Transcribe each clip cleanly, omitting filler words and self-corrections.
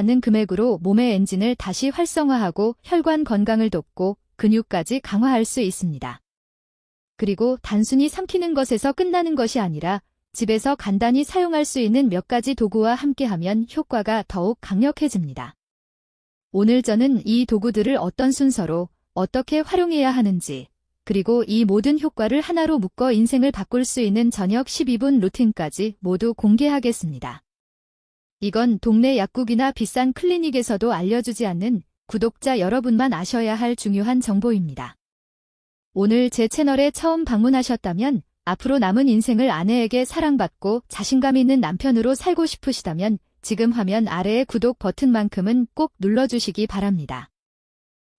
않는 금액으로 몸의 엔진을 다시 활성화하고 혈관 건강을 돕고 근육까지 강화할 수 있습니다. 그리고 단순히 삼키는 것에서 끝나는 것이 아니라 집에서 간단히 사용할 수 있는 몇 가지 도구와 함께하면 효과가 더욱 강력해집니다. 오늘 저는 이 도구들을 어떤 순서로 어떻게 활용해야 하는지, 그리고 이 모든 효과를 하나로 묶어 인생을 바꿀 수 있는 저녁 12분 루틴까지 모두 공개하겠습니다. 이건 동네 약국이나 비싼 클리닉에서도 알려주지 않는 구독자 여러분만 아셔야 할 중요한 정보입니다. 오늘 제 채널에 처음 방문하셨다면 앞으로 남은 인생을 아내에게 사랑받고 자신감 있는 남편으로 살고 싶으시다면 지금 화면 아래의 구독 버튼만큼은 꼭 눌러주시기 바랍니다.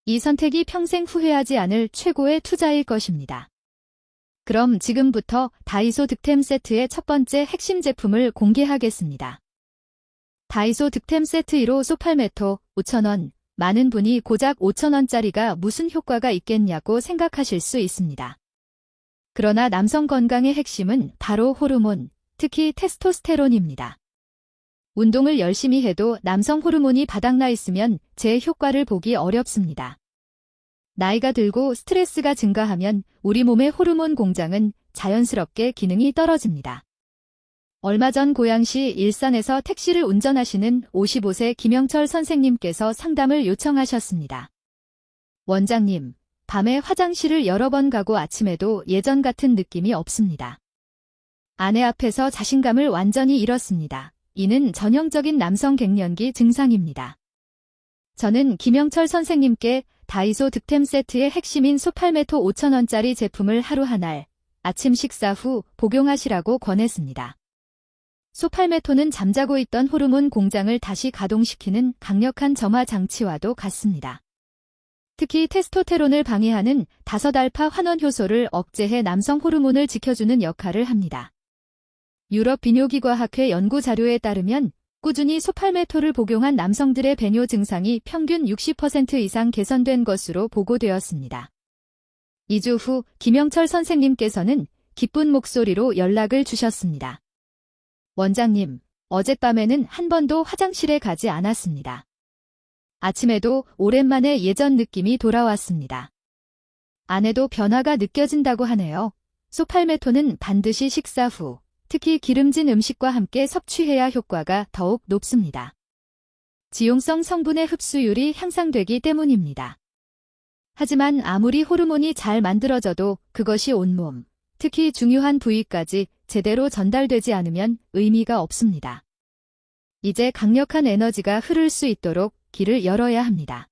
이 선택이 평생 후회하지 않을 최고의 투자일 것입니다. 그럼 지금부터 다이소 득템 세트의 첫 번째 핵심 제품을 공개하겠습니다. 다이소 득템 세트 1호 소팔메토 5,000원. 많은 분이 고작 5,000원짜리가 무슨 효과가 있겠냐고 생각하실 수 있습니다. 그러나 남성 건강의 핵심은 바로 호르몬, 특히 테스토스테론입니다. 운동을 열심히 해도 남성 호르몬이 바닥나 있으면 제 효과를 보기 어렵습니다. 나이가 들고 스트레스가 증가하면 우리 몸의 호르몬 공장은 자연스럽게 기능이 떨어집니다. 얼마 전 고양시 일산에서 택시를 운전하시는 55세 김영철 선생님께서 상담을 요청하셨습니다. 원장님, 밤에 화장실을 여러 번 가고 아침에도 예전 같은 느낌이 없습니다. 아내 앞에서 자신감을 완전히 잃었습니다. 이는 전형적인 남성 갱년기 증상입니다. 저는 김영철 선생님께 다이소 득템 세트의 핵심인 소팔메토 5,000원짜리 제품을 하루 한 알, 아침 식사 후 복용하시라고 권했습니다. 소팔메토는 잠자고 있던 호르몬 공장을 다시 가동시키는 강력한 점화 장치와도 같습니다. 특히 테스토테론을 방해하는 5알파 환원 효소를 억제해 남성 호르몬을 지켜주는 역할을 합니다. 유럽 비뇨기과학회 연구 자료에 따르면 꾸준히 소팔메토를 복용한 남성들의 배뇨 증상이 평균 60% 이상 개선된 것으로 보고되었습니다. 2주 후 김영철 선생님께서는 기쁜 목소리로 연락을 주셨습니다. 원장님, 어젯밤에는 한 번도 화장실에 가지 않았습니다. 아침에도 오랜만에 예전 느낌이 돌아왔습니다. 아내도 변화가 느껴진다고 하네요. 소팔메토는 반드시 식사 후, 특히 기름진 음식과 함께 섭취해야 효과가 더욱 높습니다. 지용성 성분의 흡수율이 향상되기 때문입니다. 하지만 아무리 호르몬이 잘 만들어져도 그것이 온몸, 특히 중요한 부위까지 제대로 전달되지 않으면 의미가 없습니다. 이제 강력한 에너지가 흐를 수 있도록 길을 열어야 합니다.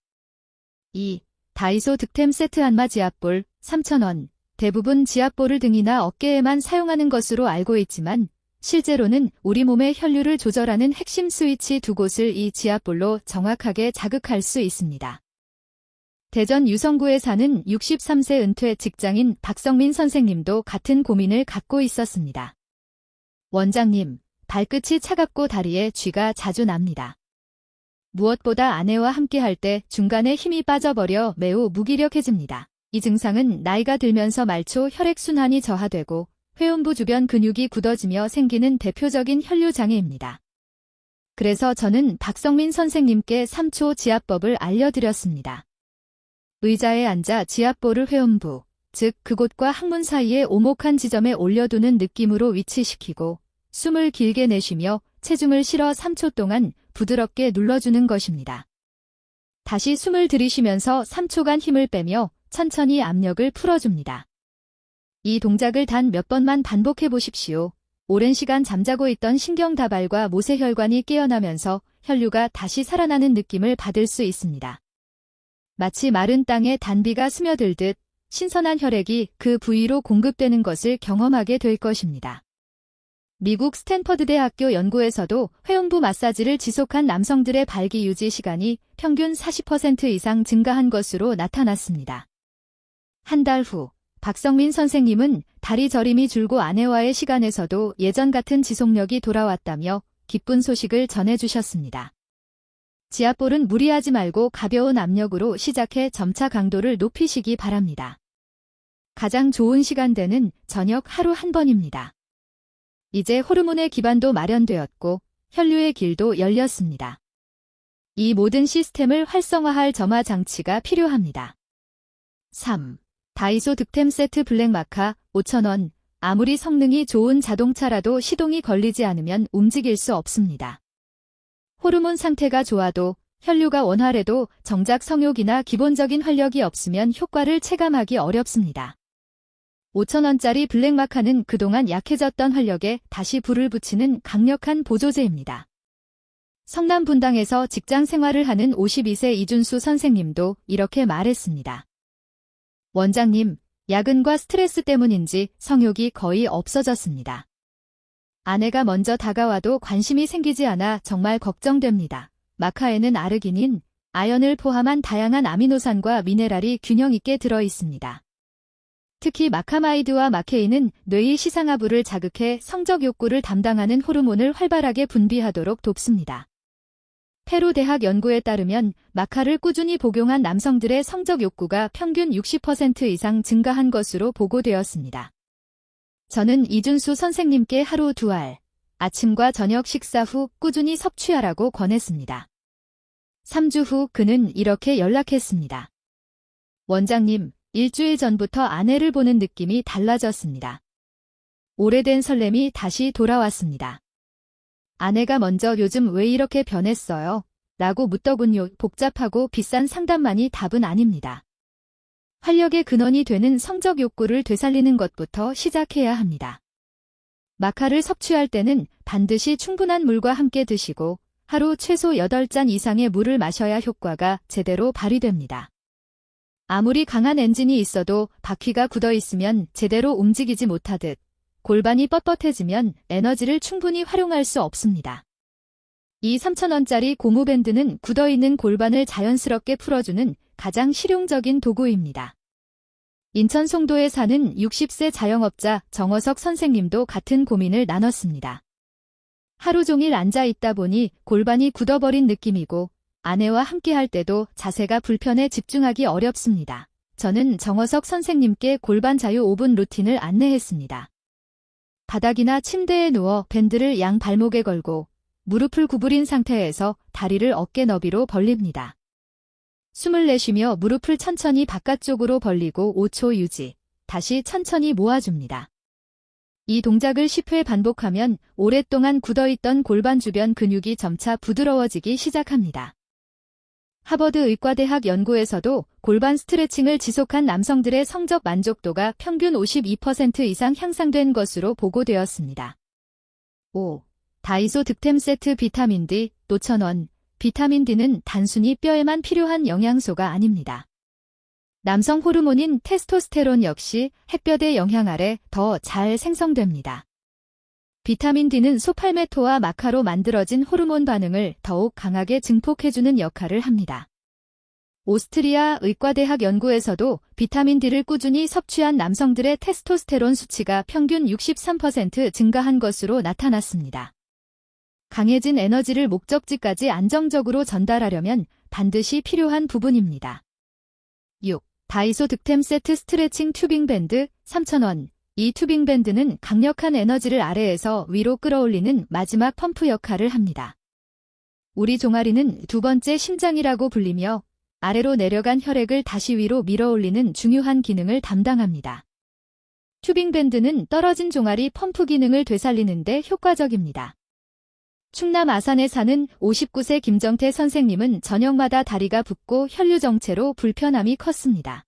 2. 다이소 득템 세트 안마 지압볼 3,000원. 대부분 지압볼을 등이나 어깨에만 사용하는 것으로 알고 있지만 실제로는 우리 몸의 혈류를 조절하는 핵심 스위치 두 곳을 이 지압볼로 정확하게 자극할 수 있습니다. 대전 유성구에 사는 63세 은퇴 직장인 박성민 선생님도 같은 고민을 갖고 있었습니다. 원장님, 발끝이 차갑고 다리에 쥐가 자주 납니다. 무엇보다 아내와 함께할 때 중간에 힘이 빠져버려 매우 무기력해집니다. 이 증상은 나이가 들면서 말초 혈액순환이 저하되고 회음부 주변 근육이 굳어지며 생기는 대표적인 혈류장애입니다. 그래서 저는 박성민 선생님께 3초 지압법을 알려드렸습니다. 의자에 앉아 지압볼을 회음부, 즉 그곳과 항문 사이의 오목한 지점에 올려두는 느낌으로 위치시키고 숨을 길게 내쉬며 체중을 실어 3초 동안 부드럽게 눌러주는 것입니다. 다시 숨을 들이쉬면서 3초간 힘을 빼며 천천히 압력을 풀어줍니다. 이 동작을 단 몇 번만 반복해 보십시오. 오랜 시간 잠자고 있던 신경다발과 모세혈관이 깨어나면서 혈류가 다시 살아나는 느낌을 받을 수 있습니다. 마치 마른 땅에 단비가 스며들듯 신선한 혈액이 그 부위로 공급되는 것을 경험하게 될 것입니다. 미국 스탠퍼드 대학교 연구에서도 회음부 마사지를 지속한 남성들의 발기 유지 시간이 평균 40% 이상 증가한 것으로 나타났습니다. 한 달 후, 박성민 선생님은 다리 저림이 줄고 아내와의 시간에서도 예전 같은 지속력이 돌아왔다며 기쁜 소식을 전해주셨습니다. 지압볼은 무리하지 말고 가벼운 압력으로 시작해 점차 강도를 높이시기 바랍니다. 가장 좋은 시간대는 저녁 하루 한 번입니다. 이제 호르몬의 기반도 마련되었고 혈류의 길도 열렸습니다. 이 모든 시스템을 활성화할 점화 장치가 필요합니다. 3. 다이소 득템 세트 블랙 마카 5,000원. 아무리 성능이 좋은 자동차라도 시동이 걸리지 않으면 움직일 수 없습니다. 호르몬 상태가 좋아도 혈류가 원활해도 정작 성욕이나 기본적인 활력이 없으면 효과를 체감하기 어렵습니다. 5,000원짜리 블랙 마카는 그동안 약해졌던 활력에 다시 불을 붙이는 강력한 보조제입니다. 성남 분당에서 직장 생활을 하는 52세 이준수 선생님도 이렇게 말했습니다. 원장님, 야근과 스트레스 때문인지 성욕이 거의 없어졌습니다. 아내가 먼저 다가와도 관심이 생기지 않아 정말 걱정됩니다. 마카에는 아르기닌, 아연을 포함한 다양한 아미노산과 미네랄이 균형 있게 들어 있습니다. 특히 마카마이드와 마케인은 뇌의 시상하부를 자극해 성적 욕구를 담당하는 호르몬을 활발하게 분비하도록 돕습니다. 페루 대학 연구에 따르면 마카를 꾸준히 복용한 남성들의 성적 욕구가 평균 60% 이상 증가한 것으로 보고되었습니다. 저는 이준수 선생님께 하루 2알, 아침과 저녁 식사 후 꾸준히 섭취하라고 권했습니다. 3주 후 그는 이렇게 연락했습니다. 원장님, 일주일 전부터 아내를 보는 느낌이 달라졌습니다. 오래된 설렘이 다시 돌아왔습니다. 아내가 먼저 요즘 왜 이렇게 변했어요? 라고 묻더군요. 복잡하고 비싼 상담만이 답은 아닙니다. 활력의 근원이 되는 성적 욕구를 되살리는 것부터 시작해야 합니다. 마카를 섭취할 때는 반드시 충분한 물과 함께 드시고 하루 최소 8잔 이상의 물을 마셔야 효과가 제대로 발휘됩니다. 아무리 강한 엔진이 있어도 바퀴가 굳어 있으면 제대로 움직이지 못하듯 골반이 뻣뻣해지면 에너지를 충분히 활용할 수 없습니다. 이 3,000원짜리 고무밴드는 굳어있는 골반을 자연스럽게 풀어주는 가장 실용적인 도구입니다. 인천 송도에 사는 60세 자영업자 정어석 선생님도 같은 고민을 나눴습니다. 하루 종일 앉아 있다 보니 골반이 굳어버린 느낌이고 아내와 함께할 때도 자세가 불편해 집중하기 어렵습니다. 저는 정어석 선생님께 골반 자유 5분 루틴을 안내했습니다. 바닥이나 침대에 누워 밴드를 양 발목에 걸고 무릎을 구부린 상태에서 다리를 어깨 너비로 벌립니다. 숨을 내쉬며 무릎을 천천히 바깥쪽으로 벌리고 5초 유지, 다시 천천히 모아줍니다. 이 동작을 10회 반복하면 오랫동안 굳어있던 골반 주변 근육이 점차 부드러워지기 시작합니다. 하버드 의과대학 연구에서도 골반 스트레칭을 지속한 남성들의 성적 만족도가 평균 52% 이상 향상된 것으로 보고되었습니다. 5. 다이소 득템 세트 비타민 D 5,000원. 비타민 D는 단순히 뼈에만 필요한 영양소가 아닙니다. 남성 호르몬인 테스토스테론 역시 햇볕의 영향 아래 더 잘 생성됩니다. 비타민 D는 소팔메토와 마카로 만들어진 호르몬 반응을 더욱 강하게 증폭해주는 역할을 합니다. 오스트리아 의과대학 연구에서도 비타민 D를 꾸준히 섭취한 남성들의 테스토스테론 수치가 평균 63% 증가한 것으로 나타났습니다. 강해진 에너지를 목적지까지 안정적으로 전달하려면 반드시 필요한 부분입니다. 6. 다이소 득템 세트 스트레칭 튜빙 밴드 3,000원. 이 튜빙 밴드는 강력한 에너지를 아래에서 위로 끌어올리는 마지막 펌프 역할을 합니다. 우리 종아리는 두 번째 심장이라고 불리며 아래로 내려간 혈액을 다시 위로 밀어올리는 중요한 기능을 담당합니다. 튜빙 밴드는 떨어진 종아리 펌프 기능을 되살리는 데 효과적입니다. 충남 아산에 사는 59세 김정태 선생님은 저녁마다 다리가 붓고 혈류 정체로 불편함이 컸습니다.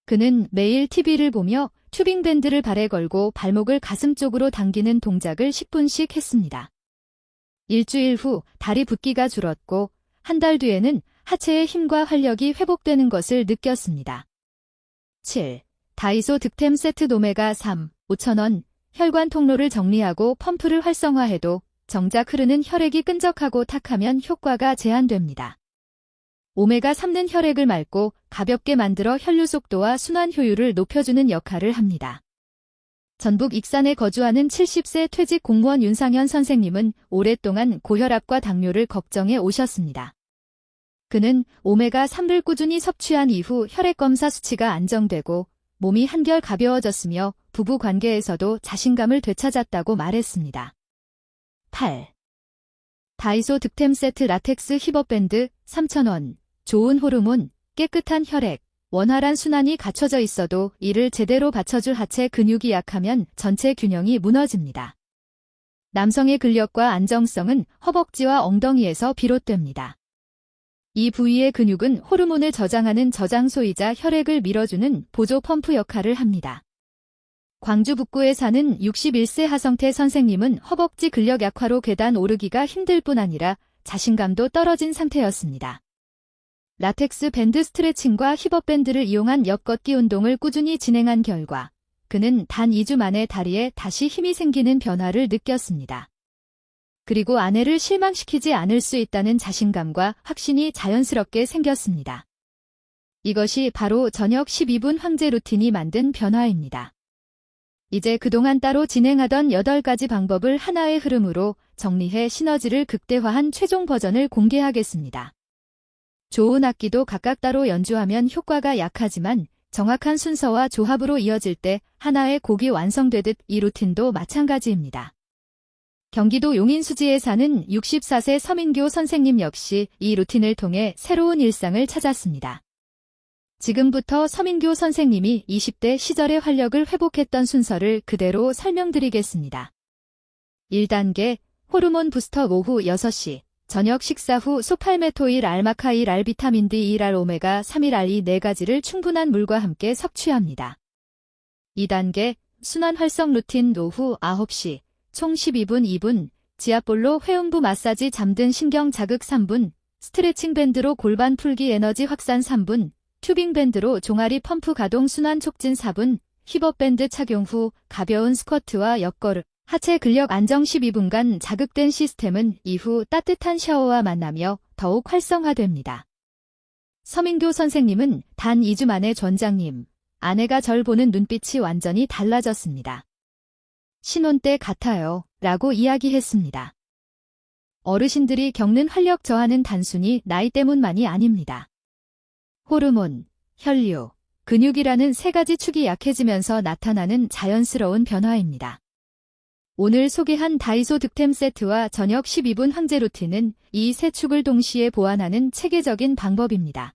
그는 매일 TV를 보며 튜빙 밴드를 발에 걸고 발목을 가슴 쪽으로 당기는 동작을 10분씩 했습니다. 일주일 후 다리 붓기가 줄었고 한 달 뒤에는 하체의 힘과 활력이 회복되는 것을 느꼈습니다. 7. 다이소 득템 세트 오메가 3 5,000원. 혈관 통로를 정리하고 펌프를 활성화해도 정작 흐르는 혈액이 끈적하고 탁하면 효과가 제한됩니다. 오메가3는 혈액을 맑고 가볍게 만들어 혈류 속도와 순환 효율을 높여주는 역할을 합니다. 전북 익산에 거주하는 70세 퇴직 공무원 윤상현 선생님은 오랫동안 고혈압과 당뇨를 걱정해 오셨습니다. 그는 오메가3를 꾸준히 섭취한 이후 혈액검사 수치가 안정되고 몸이 한결 가벼워졌으며 부부 관계에서도 자신감을 되찾았다고 말했습니다. 8. 다이소 득템 세트 라텍스 힙업밴드 3,000원. 좋은 호르몬, 깨끗한 혈액, 원활한 순환이 갖춰져 있어도 이를 제대로 받쳐줄 하체 근육이 약하면 전체 균형이 무너집니다. 남성의 근력과 안정성은 허벅지와 엉덩이에서 비롯됩니다. 이 부위의 근육은 호르몬을 저장하는 저장소이자 혈액을 밀어주는 보조 펌프 역할을 합니다. 광주 북구에 사는 61세 하성태 선생님은 허벅지 근력 약화로 계단 오르기가 힘들 뿐 아니라 자신감도 떨어진 상태였습니다. 라텍스 밴드 스트레칭과 힙업 밴드를 이용한 옆걷기 운동을 꾸준히 진행한 결과 그는 단 2주 만에 다리에 다시 힘이 생기는 변화를 느꼈습니다. 그리고 아내를 실망시키지 않을 수 있다는 자신감과 확신이 자연스럽게 생겼습니다. 이것이 바로 저녁 12분 황제 루틴이 만든 변화입니다. 이제 그동안 따로 진행하던 8가지 방법을 하나의 흐름으로 정리해 시너지를 극대화한 최종 버전을 공개하겠습니다. 좋은 악기도 각각 따로 연주하면 효과가 약하지만 정확한 순서와 조합으로 이어질 때 하나의 곡이 완성되듯 이 루틴도 마찬가지입니다. 경기도 용인수지에 사는 64세 서민교 선생님 역시 이 루틴을 통해 새로운 일상을 찾았습니다. 지금부터 서민교 선생님이 20대 시절의 활력을 회복했던 순서를 그대로 설명드리겠습니다. 1단계 호르몬 부스터 오후 6시 저녁 식사 후 소팔메토일, 알마카일, 알비타민 D1, 알오메가 3일, 알2 4가지를 충분한 물과 함께 섭취합니다. 2단계 순환 활성 루틴 오후 9시 총 12분 2분 지압볼로 회음부 마사지 잠든 신경 자극 3분 스트레칭 밴드로 골반 풀기 에너지 확산 3분 튜빙 밴드로 종아리 펌프 가동 순환 촉진 4분 힙업 밴드 착용 후 가벼운 스쿼트와 옆걸음 하체 근력 안정 12분간 자극된 시스템은 이후 따뜻한 샤워와 만나며 더욱 활성화됩니다. 서민교 선생님은 단 2주 만에 원장님, 아내가 절 보는 눈빛이 완전히 달라졌습니다. 신혼 때 같아요 라고 이야기했습니다. 어르신들이 겪는 활력 저하는 단순히 나이 때문만이 아닙니다. 호르몬, 혈류, 근육이라는 3가지 축이 약해지면서 나타나는 자연스러운 변화입니다. 오늘 소개한 다이소 득템 세트와 저녁 12분 황제 루틴은 이 세 축을 동시에 보완하는 체계적인 방법입니다.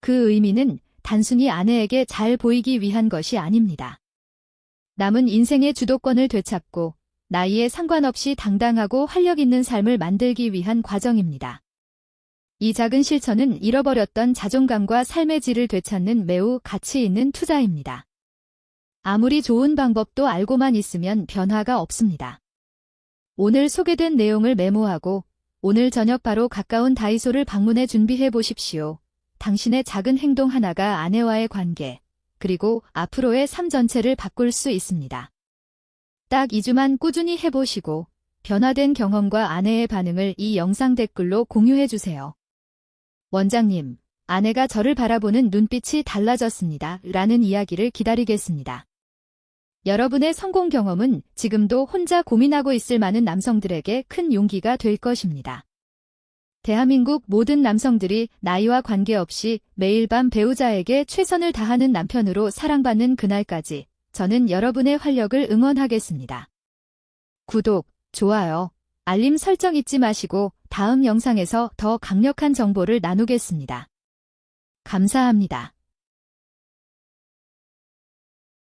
그 의미는 단순히 아내에게 잘 보이기 위한 것이 아닙니다. 남은 인생의 주도권을 되찾고 나이에 상관없이 당당하고 활력 있는 삶을 만들기 위한 과정입니다. 이 작은 실천은 잃어버렸던 자존감과 삶의 질을 되찾는 매우 가치 있는 투자입니다. 아무리 좋은 방법도 알고만 있으면 변화가 없습니다. 오늘 소개된 내용을 메모하고 오늘 저녁 바로 가까운 다이소를 방문해 준비해 보십시오. 당신의 작은 행동 하나가 아내와의 관계, 그리고 앞으로의 삶 전체를 바꿀 수 있습니다. 딱 2주만 꾸준히 해보시고 변화된 경험과 아내의 반응을 이 영상 댓글로 공유해 주세요. 원장님, 아내가 저를 바라보는 눈빛이 달라졌습니다. 라는 이야기를 기다리겠습니다. 여러분의 성공 경험은 지금도 혼자 고민하고 있을 많은 남성들에게 큰 용기가 될 것입니다. 대한민국 모든 남성들이 나이와 관계없이 매일 밤 배우자에게 최선을 다하는 남편으로 사랑받는 그날까지 저는 여러분의 활력을 응원하겠습니다. 구독, 좋아요, 알림 설정 잊지 마시고 다음 영상에서 더 강력한 정보를 나누겠습니다. 감사합니다.